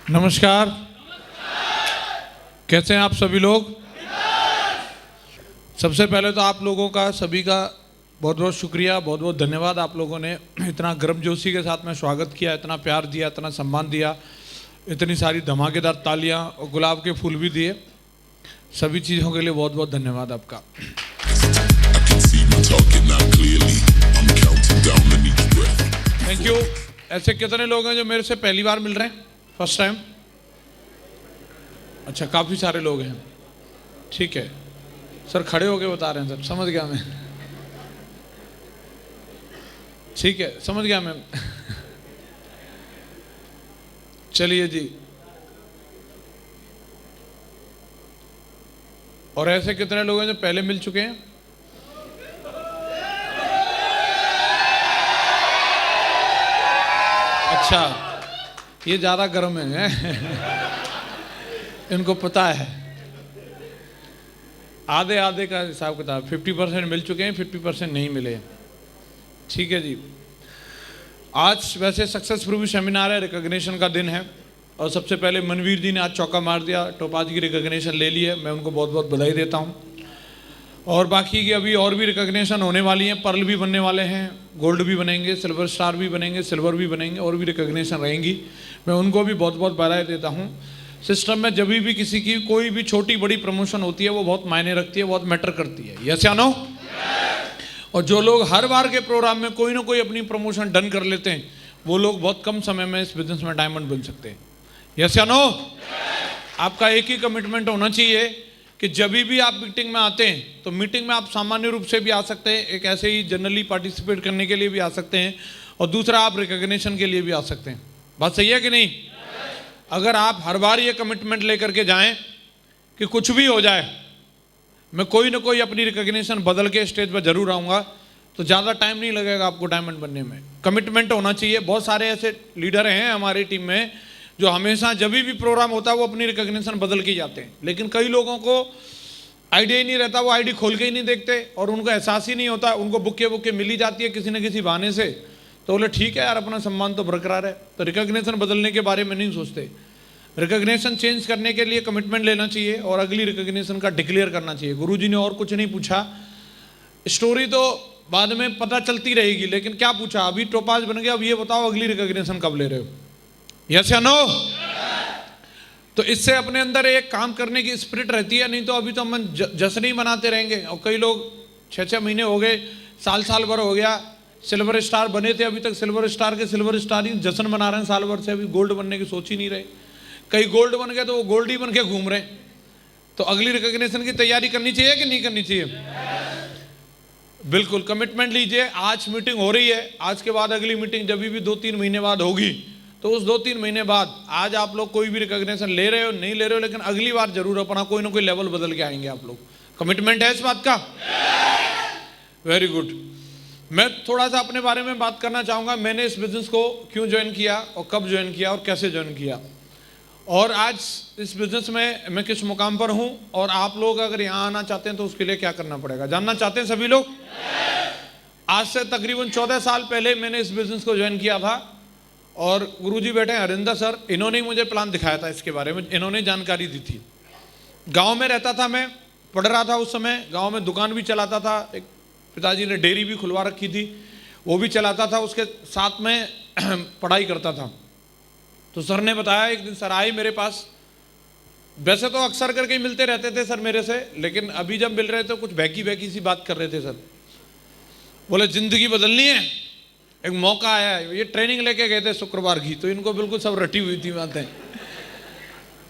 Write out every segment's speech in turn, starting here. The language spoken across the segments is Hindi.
नमस्कार। कैसे हैं आप सभी लोग? सबसे पहले तो आप लोगों का सभी का बहुत बहुत शुक्रिया, बहुत बहुत धन्यवाद। आप लोगों ने इतना गर्मजोशी के साथ में स्वागत किया, इतना प्यार दिया, इतना सम्मान दिया, इतनी सारी धमाकेदार तालियां और गुलाब के फूल भी दिए। सभी चीज़ों के लिए बहुत बहुत धन्यवाद आपका। Thank you. ऐसे कितने लोग हैं जो मेरे से पहली बार मिल रहे हैं, फर्स्ट टाइम? अच्छा, काफ़ी सारे लोग हैं। ठीक है सर, खड़े होके बता रहे हैं सर, समझ गया मैं। ठीक है, समझ गया मैं। चलिए जी। और ऐसे कितने लोग हैं जो पहले मिल चुके हैं? अच्छा, ये ज़्यादा गर्म है। इनको पता है। आधे आधे का हिसाब किताब, 50% मिल चुके हैं, 50% नहीं मिले। ठीक है जी। आज वैसे सक्सेस प्रूफ सेमिनार है, रिकॉग्निशन का दिन है। और सबसे पहले मनवीर जी ने आज चौका मार दिया, टोपाज की रिकॉग्निशन ले ली है, मैं उनको बहुत बहुत बधाई देता हूँ। और बाकी की अभी और भी रिकॉग्निशन होने वाली हैं, पर्ल भी बनने वाले हैं, गोल्ड भी बनेंगे, सिल्वर स्टार भी बनेंगे, सिल्वर भी बनेंगे, और भी रिकॉग्निशन रहेंगी। मैं उनको भी बहुत बहुत बधाई देता हूँ। सिस्टम में जब भी किसी की कोई भी छोटी बड़ी प्रमोशन होती है वो बहुत मायने रखती है, बहुत मैटर करती है। यस या नो? और जो लोग हर बार के प्रोग्राम में कोई ना कोई अपनी प्रमोशन डन कर लेते हैं, वो लोग बहुत कम समय में इस बिजनेस में डायमंड बन सकते हैं। यस या नो? आपका एक ही कमिटमेंट होना चाहिए कि जब भी आप मीटिंग में आते हैं तो मीटिंग में आप सामान्य रूप से भी आ सकते हैं, एक ऐसे ही जनरली पार्टिसिपेट करने के लिए भी आ सकते हैं, और दूसरा आप रिकॉग्निशन के लिए भी आ सकते हैं। बात सही है कि नहीं? अगर आप हर बार ये कमिटमेंट लेकर के जाएं कि कुछ भी हो जाए मैं कोई ना कोई अपनी रिकॉग्निशन बदल के स्टेज पर जरूर आऊँगा, तो ज़्यादा टाइम नहीं लगेगा आपको डायमंड बनने में। कमिटमेंट होना चाहिए। बहुत सारे ऐसे लीडर हैं हमारी टीम में जो हमेशा जब भी प्रोग्राम होता है वो अपनी रिकॉग्निशन बदल के जाते हैं, लेकिन कई लोगों को आइडिया ही नहीं रहता, वो आईडी खोल के ही नहीं देखते और उनको एहसास ही नहीं होता। उनको बुक्के मिली जाती है किसी न किसी बहाने से, तो बोले ठीक है यार, अपना सम्मान तो बरकरार है, तो रिकॉग्निशन बदलने के बारे में नहीं सोचते। रिकॉग्निशन चेंज करने के लिए कमिटमेंट लेना चाहिए और अगली रिकॉग्निशन का डिक्लेयर करना चाहिए। गुरुजी ने और कुछ नहीं पूछा, स्टोरी तो बाद में पता चलती रहेगी, लेकिन क्या पूछा? अभी टोपाज बन गया, अब ये बताओ अगली रिकॉग्निशन कब ले रहे हो? यस या नो? तो इससे अपने अंदर एक काम करने की स्पिरिट रहती है। नहीं तो अभी तो हम जश्न ही मनाते रहेंगे, और कई लोग 6-6 महीने हो गए, साल भर हो गया, सिल्वर स्टार बने थे, अभी तक सिल्वर स्टार के सिल्वर स्टार ही जश्न मना रहे हैं साल भर से, अभी गोल्ड बनने की सोच ही नहीं रहे। कई गोल्ड बन गए तो वो गोल्ड ही बन के घूम रहे। तो अगली रिकॉग्निशन की तैयारी करनी चाहिए कि नहीं करनी चाहिए? बिल्कुल, कमिटमेंट लीजिए। आज मीटिंग हो रही है, आज के बाद अगली मीटिंग जब भी 2-3 महीने बाद होगी, तो उस 2-3 महीने बाद आज आप लोग कोई भी रिकॉग्निशन ले रहे हो नहीं ले रहे हो, लेकिन अगली बार जरूर अपना कोई ना कोई लेवल बदल के आएंगे आप लोग। कमिटमेंट है इस बात का? Very good. मैं थोड़ा सा अपने बारे में बात करना चाहूँगा। मैंने इस बिजनेस को क्यों ज्वाइन किया और कब ज्वाइन किया और कैसे ज्वाइन किया, और आज इस बिजनेस में मैं किस मुकाम पर हूँ, और आप लोग अगर यहाँ आना चाहते हैं तो उसके लिए क्या करना पड़ेगा, जानना चाहते हैं सभी लोग? आज से तकरीबन 14 साल पहले मैंने इस बिजनेस को ज्वाइन किया था, और गुरुजी बैठे हैं हरिंदर सर, इन्होंने ही मुझे प्लान दिखाया था इसके बारे में, इन्होंने जानकारी दी थी। गांव में रहता था मैं, पढ़ रहा था उस समय, गांव में दुकान भी चलाता था, एक पिताजी ने डेयरी भी खुलवा रखी थी, वो भी चलाता था, उसके साथ में पढ़ाई करता था। तो सर ने बताया, एक दिन सर आए मेरे पास, वैसे तो अक्सर करके ही मिलते रहते थे सर मेरे से, लेकिन अभी जब मिल रहे थे कुछ बहकी सी बात कर रहे थे सर। बोले जिंदगी बदलनी है, एक मौका आया है। ये ट्रेनिंग लेके गए थे शुक्रवार की, तो इनको बिल्कुल सब रटी हुई थी बातें।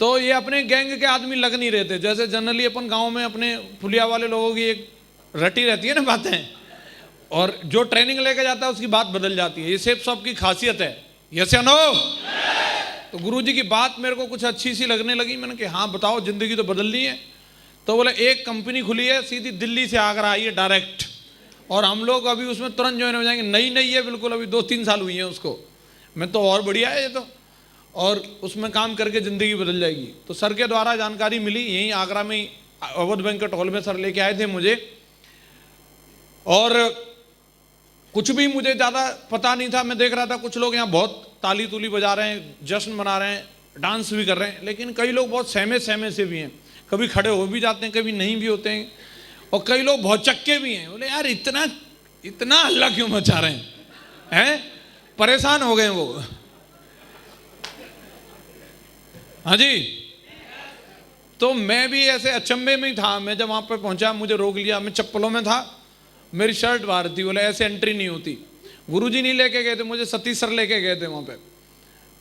तो ये अपने गैंग के आदमी लग नहीं रहे थे, जैसे जनरली अपन गांव में अपने पुलिया वाले लोगों की एक रटी रहती है ना बातें, और जो ट्रेनिंग लेके जाता है उसकी बात बदल जाती है। ये सेफ सब की खासियत है। यस या नो? तो गुरुजी की बात मेरे को कुछ अच्छी सी लगने लगी। मैंने कहा हाँ बताओ, जिंदगी तो बदलनी है। तो बोले एक कंपनी खुली है सीधी दिल्ली से आगरा आई है डायरेक्ट, और हम लोग अभी उसमें तुरंत ज्वाइन हो जाएंगे। नई है बिल्कुल, अभी 2-3 साल हुई हैं उसको। मैं तो और बढ़िया है ये तो, और उसमें काम करके ज़िंदगी बदल जाएगी। तो सर के द्वारा जानकारी मिली, यहीं आगरा में अवध बैंक्वेट हॉल में सर लेके आए थे मुझे, और कुछ भी मुझे ज़्यादा पता नहीं था। मैं देख रहा था कुछ लोग यहाँ बहुत ताली तुली बजा रहे हैं, जश्न मना रहे हैं, डांस भी कर रहे हैं, लेकिन कई लोग बहुत सहमे सहमे से भी हैं, कभी खड़े हो भी जाते हैं, कभी नहीं भी होते हैं, और कई लोग बहुत चक्के भी हैं। बोले यार इतना इतना हल्ला क्यों मचा रहे हैं? परेशान हो गए वो। हाँ जी, तो मैं भी ऐसे अचंभे में ही था। मैं जब वहां पर पहुंचा, मुझे रोक लिया, मैं चप्पलों में था, मेरी शर्ट बाहर थी। बोले ऐसे एंट्री नहीं होती। गुरुजी नहीं लेके गए थे मुझे, सतीश सर लेके गए थे वहां पे।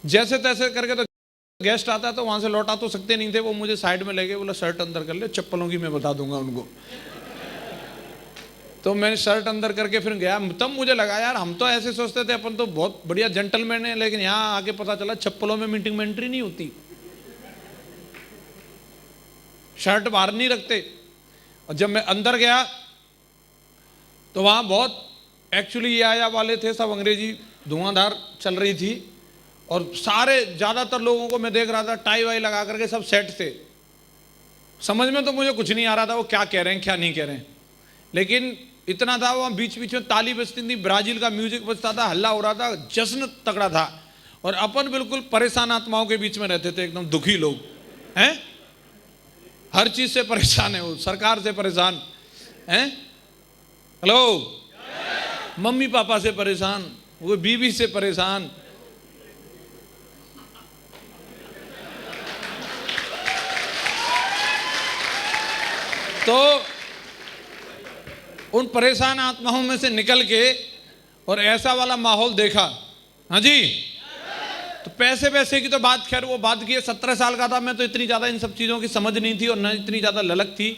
जैसे तैसे करके तो गेस्ट आता तो वहां से लौटा तो सकते नहीं थे, वो मुझे साइड में ले गए, बोला शर्ट अंदर कर ले, चप्पलों की मैं बता दूंगा उनको। तो मैंने शर्ट अंदर करके फिर गया। तब मुझे लगा यार हम तो ऐसे सोचते थे अपन तो बहुत बढ़िया जेंटलमैन है, लेकिन यहाँ आके पता चला चप्पलों में मीटिंग में एंट्री नहीं होती, शर्ट बाहर नहीं रखते। और जब मैं अंदर गया तो वहां बहुत एक्चुअली ये आया वाले थे, सब अंग्रेजी धुआंधार चल रही थी, और सारे ज्यादातर लोगों को मैं देख रहा था टाई वाई लगा करके सब सेट थे। समझ में तो मुझे कुछ नहीं आ रहा था वो क्या कह रहे हैं क्या नहीं कह रहे हैं, लेकिन इतना था वहां बीच बीच में ताली बजती थी, ब्राजील का म्यूजिक बजता था, हल्ला हो रहा था, जश्न तगड़ा था। और अपन बिल्कुल परेशान आत्माओं के बीच में रहते थे, एकदम दुखी लोग हैं, हर चीज से परेशान है वो, सरकार से परेशान हैं, हेलो, मम्मी पापा से परेशान, वो बीवी से परेशान। तो उन परेशान आत्माओं में से निकल के और ऐसा वाला माहौल देखा। हाँ जी, तो पैसे पैसे की तो बात, खैर वो बात की, 17 साल का था मैं, तो इतनी ज़्यादा इन सब चीज़ों की समझ नहीं थी और न इतनी ज़्यादा ललक थी।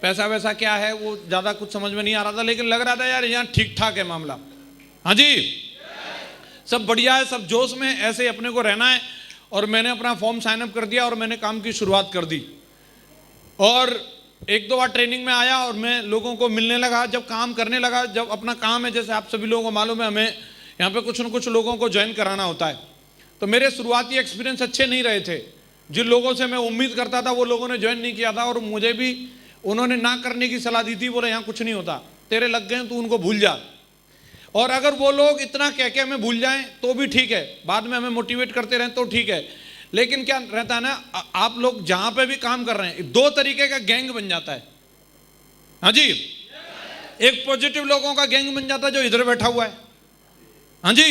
पैसा वैसा क्या है वो ज़्यादा कुछ समझ में नहीं आ रहा था, लेकिन लग रहा था यार यहाँ ठीक ठाक है मामला। हाँ जी, सब बढ़िया है, सब जोश में, ऐसे ही अपने को रहना है। और मैंने अपना फॉर्म साइन अप कर दिया और मैंने काम की शुरुआत कर दी। और 1-2 बार ट्रेनिंग में आया और मैं लोगों को मिलने लगा, जब काम करने लगा, जब अपना काम है, जैसे आप सभी लोगों को मालूम है, हमें यहाँ पे कुछ न कुछ लोगों को ज्वाइन कराना होता है। तो मेरे शुरुआती एक्सपीरियंस अच्छे नहीं रहे थे, जिन लोगों से मैं उम्मीद करता था वो लोगों ने ज्वाइन नहीं किया था, और मुझे भी उन्होंने ना करने की सलाह दी थी, बोले यहाँ कुछ नहीं होता, तेरे लग गए तू उनको भूल जा। और अगर वो लोग इतना कह के हमें भूल जाएं तो भी ठीक है, बाद में हमें मोटिवेट करते रहें तो ठीक है, लेकिन क्या रहता है ना, आप लोग जहां पे भी काम कर रहे हैं 2 तरीके का गैंग बन जाता है। हाँ जी, एक पॉजिटिव लोगों का गैंग बन जाता है जो इधर बैठा हुआ है, हाँ जी,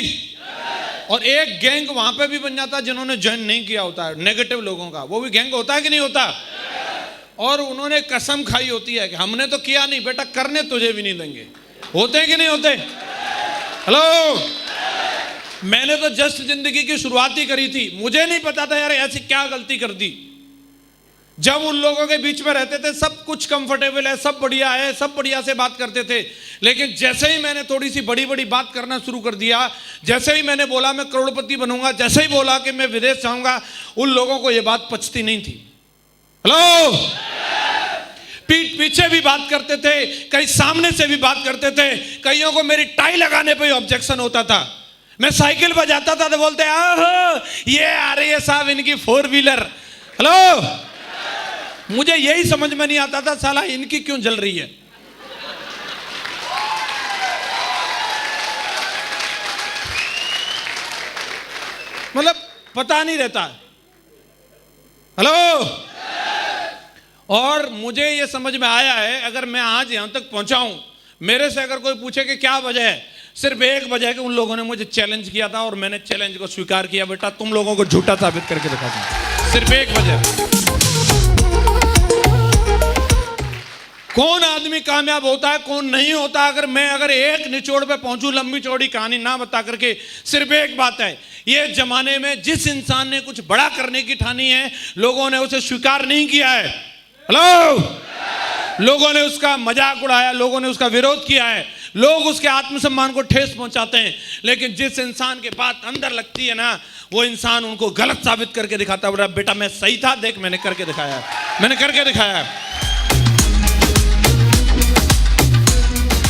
और एक गैंग वहां पे भी बन जाता है जिन्होंने ज्वाइन नहीं किया होता है, नेगेटिव लोगों का। वो भी गैंग होता है कि नहीं होता? और उन्होंने कसम खाई होती है कि हमने तो किया नहीं बेटा, करने तुझे भी नहीं देंगे। होते हैं कि नहीं होते? हेलो, मैंने तो जस्ट जिंदगी की शुरुआत ही करी थी, मुझे नहीं पता था यार ऐसी क्या गलती कर दी। जब उन लोगों के बीच में रहते थे सब कुछ कंफर्टेबल है, सब बढ़िया है, सब बढ़िया से बात करते थे, लेकिन जैसे ही मैंने थोड़ी सी बड़ी बड़ी बात करना शुरू कर दिया, जैसे ही मैंने बोला मैं करोड़पति बनूंगा, जैसे ही बोला कि मैं विदेश जाऊंगा, उन लोगों को यह बात पचती नहीं थी। हेलो, पीठ पीछे भी बात करते थे, कई सामने से भी बात करते थे, कईयों को मेरी टाई लगाने पे ऑब्जेक्शन होता था। मैं साइकिल पर जाता था तो बोलते आहो ये आ रही है साहब इनकी 4 व्हीलर। हेलो, मुझे यही समझ में नहीं आता था साला इनकी क्यों जल रही है। मतलब पता नहीं रहता। हेलो, और मुझे ये समझ में आया है, अगर मैं आज यहां तक पहुंचा हूं, मेरे से अगर कोई पूछे कि क्या वजह है, सिर्फ एक वजह है कि उन लोगों ने मुझे चैलेंज किया था और मैंने चैलेंज को स्वीकार किया। बेटा तुम लोगों को झूठा साबित करके दिखा दूं, सिर्फ एक वजह। कौन आदमी कामयाब होता है कौन नहीं होता, अगर एक निचोड़ पे पहुंचूं, लंबी चौड़ी कहानी ना बता करके, सिर्फ एक बात है, ये जमाने में जिस इंसान ने कुछ बड़ा करने की ठानी है, लोगों ने उसे स्वीकार नहीं किया है। हेलो, लोगों ने उसका मजाक उड़ाया, लोगों ने उसका विरोध किया है, लोग उसके आत्मसम्मान को ठेस पहुंचाते हैं, लेकिन जिस इंसान के बात अंदर लगती है ना, वो इंसान उनको गलत साबित करके दिखाता है। बेटा मैं सही था, देख मैंने करके दिखाया, मैंने करके दिखाया।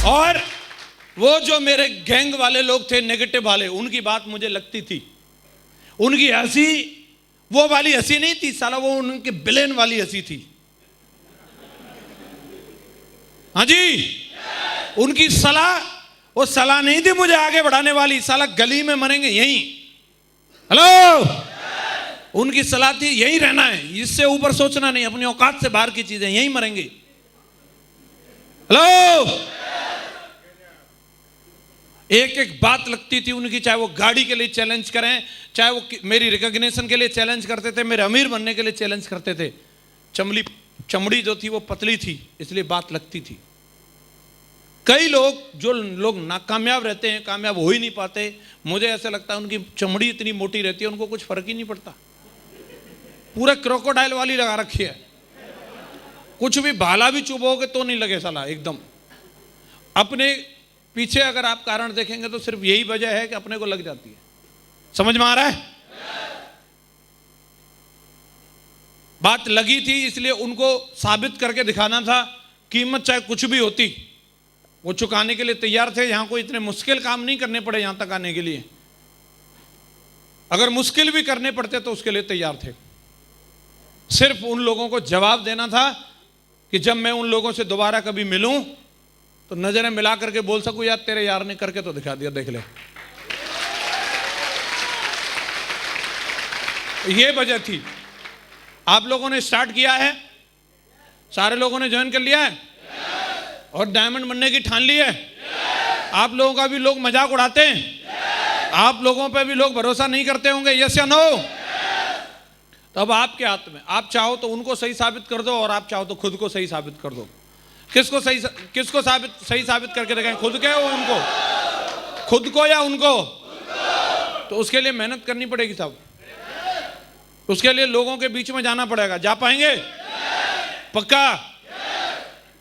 और वो जो मेरे गैंग वाले लोग थे, नेगेटिव वाले, उनकी बात मुझे लगती थी, उनकी हंसी वो वाली हंसी नहीं थी साला, वो उनकी विलेन वाली हंसी थी। हाँ जी, उनकी सलाह वो सलाह नहीं थी मुझे आगे बढ़ाने वाली, साला गली में मरेंगे यहीं। हेलो, उनकी सलाह थी यही रहना है, इससे ऊपर सोचना नहीं, अपनी औकात से बाहर की चीजें, यहीं मरेंगे। हेलो, एक एक बात लगती थी उनकी, चाहे वो गाड़ी के लिए चैलेंज करें, चाहे वो मेरी रिकॉग्निशन के लिए चैलेंज करते थे, मेरे अमीर बनने के लिए चैलेंज करते थे। चमड़ी जो थी वो पतली थी, इसलिए बात लगती थी। कई लोग, जो लोग नाकामयाब रहते हैं, कामयाब हो ही नहीं पाते, मुझे ऐसा लगता है उनकी चमड़ी इतनी मोटी रहती है उनको कुछ फर्क ही नहीं पड़ता, पूरा क्रोकोडाइल वाली लगा रखी है, कुछ भी भाला भी चुभोगे तो नहीं लगे साला एकदम। अपने पीछे अगर आप कारण देखेंगे तो सिर्फ यही वजह है कि अपने को लग जाती है। समझ में आ रहा है? बात लगी थी, इसलिए उनको साबित करके दिखाना था, कीमत चाहे कुछ भी होती वो चुकाने के लिए तैयार थे। यहां कोई इतने मुश्किल काम नहीं करने पड़े यहां तक आने के लिए, अगर मुश्किल भी करने पड़ते तो उसके लिए तैयार थे। सिर्फ उन लोगों को जवाब देना था कि जब मैं उन लोगों से दोबारा कभी मिलूं तो नजरें मिला करके बोल सकूं, यार तेरे यार ने करके तो दिखा दिया, देख ले। ये वजह थी। आप लोगों ने स्टार्ट किया है, सारे लोगों ने ज्वाइन कर लिया है और डायमंड बनने की ठान ली है। आप लोगों का भी लोग मजाक उड़ाते हैं, आप लोगों पे भी लोग भरोसा नहीं करते होंगे, यस या नो? तब आपके हाथ में, आप चाहो तो उनको सही साबित कर दो और आप चाहो तो खुद को सही साबित कर दो। किसको सही साबित करके दिखाएं? खुद के हो उनको, खुद को या उनको? तो उसके लिए मेहनत करनी पड़ेगी साहब, उसके लिए लोगों के बीच में जाना पड़ेगा। जा पाएंगे? पक्का?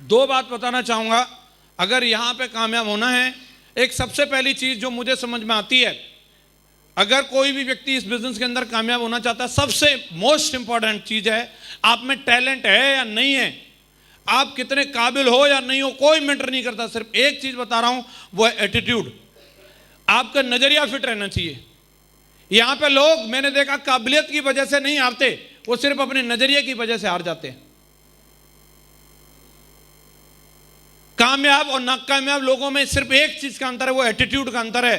दो बात बताना चाहूंगा, अगर यहां पे कामयाब होना है, एक सबसे पहली चीज जो मुझे समझ में आती है, अगर कोई भी व्यक्ति इस बिजनेस के अंदर कामयाब होना चाहता है, सबसे मोस्ट इंपॉर्टेंट चीज है, आप में टैलेंट है या नहीं है, आप कितने काबिल हो या नहीं हो, कोई मैटर नहीं करता। सिर्फ एक चीज बता रहा हूं, वो है एटीट्यूड। आपका नजरिया फिट रहना चाहिए। यहां पे लोग मैंने देखा काबिलियत की वजह से नहीं हारते, वो सिर्फ अपने नजरिए की वजह से हार जाते हैं। कामयाब और नाकामयाब लोगों में सिर्फ एक चीज का अंतर है, वो एटीट्यूड का अंतर है।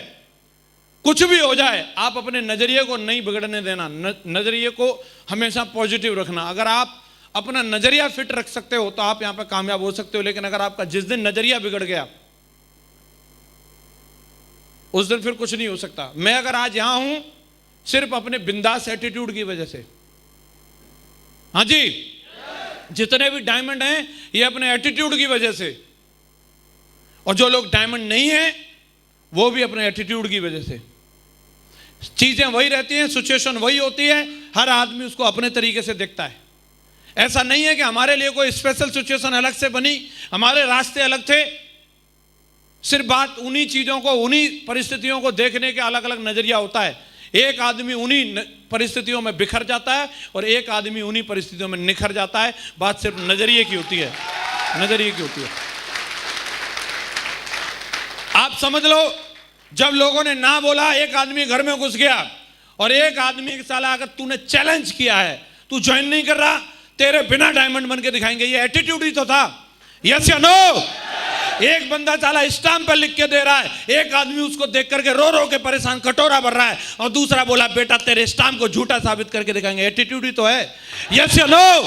कुछ भी हो जाए, आप अपने नजरिए को नहीं बिगड़ने देना, नजरिए को हमेशा पॉजिटिव रखना। अगर आप अपना नजरिया फिट रख सकते हो तो आप यहां पर कामयाब हो सकते हो, लेकिन अगर आपका जिस दिन नजरिया बिगड़ गया उस दिन फिर कुछ नहीं हो सकता। मैं अगर आज यहां हूं सिर्फ अपने बिंदास एटीट्यूड की वजह से। हाँ जी, जितने भी डायमंड हैं ये अपने एटीट्यूड की वजह से, और जो लोग डायमंड नहीं है वो भी अपने एटीट्यूड की वजह से। चीजें वही रहती हैं, सिचुएशन वही होती है, हर आदमी उसको अपने तरीके से देखता है। ऐसा नहीं है कि हमारे लिए कोई स्पेशल सिचुएशन अलग से बनी, हमारे रास्ते अलग थे। सिर्फ बात उन्हीं चीजों को, उन्हीं परिस्थितियों को देखने के अलग अलग नजरिया होता है। एक आदमी उन्हीं परिस्थितियों में बिखर जाता है और एक आदमी उन्हीं परिस्थितियों में निखर जाता है। बात सिर्फ नजरिए की होती है, नजरिए की होती है। आप समझ लो, जब लोगों ने ना बोला, एक आदमी घर में घुस गया और एक आदमी के साला अगर तूने चैलेंज किया है, तू ज्वाइन नहीं कर रहा, तेरे बिना डायमंड बन के दिखाएंगे, ये एटीट्यूड ही तो था। यस या नो? एक बंदा साला स्टाम्प पर लिख के दे रहा है, एक आदमी उसको देख करके रो रो के परेशान कटोरा भर रहा है, और दूसरा बोला बेटा तेरे स्टाम्प को झूठा साबित करके दिखाएंगे, एटीट्यूड ही तो है। यस या नो?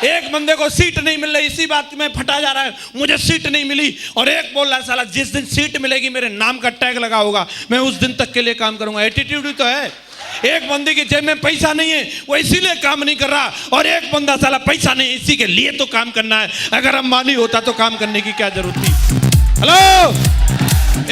एक बंदे को सीट नहीं मिल रही, इसी बात में फटा जा रहा है, मुझे सीट नहीं मिली, और एक बोल रहा है साला जिस दिन सीट मिलेगी मेरे नाम का टैग लगा होगा, मैं उस दिन तक के लिए काम करूंगा, एटीट्यूड ही तो है। एक बंदे की जेब में पैसा नहीं है, वो इसीलिए काम नहीं कर रहा, और एक बंदा साला पैसा नहीं, इसी के लिए तो काम करना है। अगर अंबानी होता तो काम करने की क्या जरूरत थी? हेलो,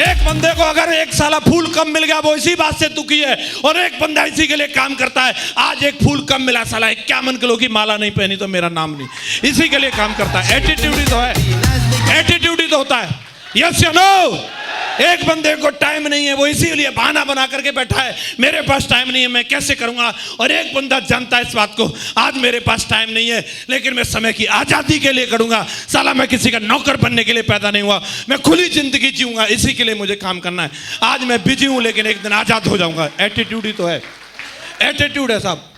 एक बंदे को अगर एक साला फूल कम मिल गया वो इसी बात से दुखी है, और एक बंदा इसी के लिए काम करता है, आज एक फूल कम मिला साला 51 किलो की माला नहीं पहनी तो मेरा नाम नहीं, इसी के लिए काम करता है। एटीट्यूड ही तो है, एटीट्यूड ही तो होता है। यस या नो? एक बंदे को टाइम नहीं है, वो इसीलिए बहाना बना करके बैठा है, मेरे पास टाइम नहीं है, मैं कैसे करूंगा, और एक बंदा जानता है इस बात को, आज मेरे पास टाइम नहीं है लेकिन मैं समय की आजादी के लिए करूंगा, साला मैं किसी का नौकर बनने के लिए पैदा नहीं हुआ, मैं खुली जिंदगी जीऊंगा, इसी के लिए मुझे काम करना है। आज मैं बिजी हूं लेकिन एक दिन आजाद हो जाऊंगा। एटीट्यूड ही तो है, एटीट्यूड है साहब।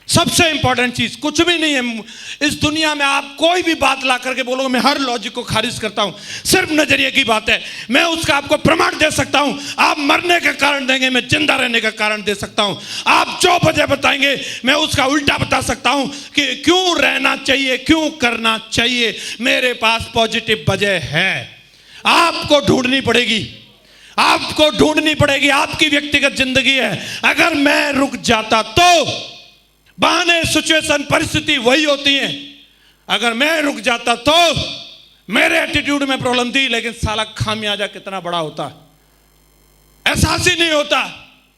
सबसे इंपॉर्टेंट चीज कुछ भी नहीं है इस दुनिया में। आप कोई भी बात ला करके बोलोगे मैं हर लॉजिक को खारिज करता हूं, सिर्फ नजरिए की बात है। मैं उसका आपको प्रमाण दे सकता हूं। आप मरने का कारण देंगे, मैं जिंदा रहने का कारण दे सकता हूं। आप जो वजह बताएंगे मैं उसका उल्टा बता सकता हूं कि क्यों रहना चाहिए, क्यों करना चाहिए। मेरे पास पॉजिटिव वजह है। आपको ढूंढनी पड़ेगी, आपको ढूंढनी पड़ेगी। आपकी व्यक्तिगत जिंदगी है। अगर मैं रुक जाता तो बहाने, सिचुएशन, परिस्थिति वही होती है। अगर मैं रुक जाता तो मेरे एटीट्यूड में प्रॉब्लम थी, लेकिन साला खामियाजा कितना बड़ा होता, एहसास ही नहीं होता।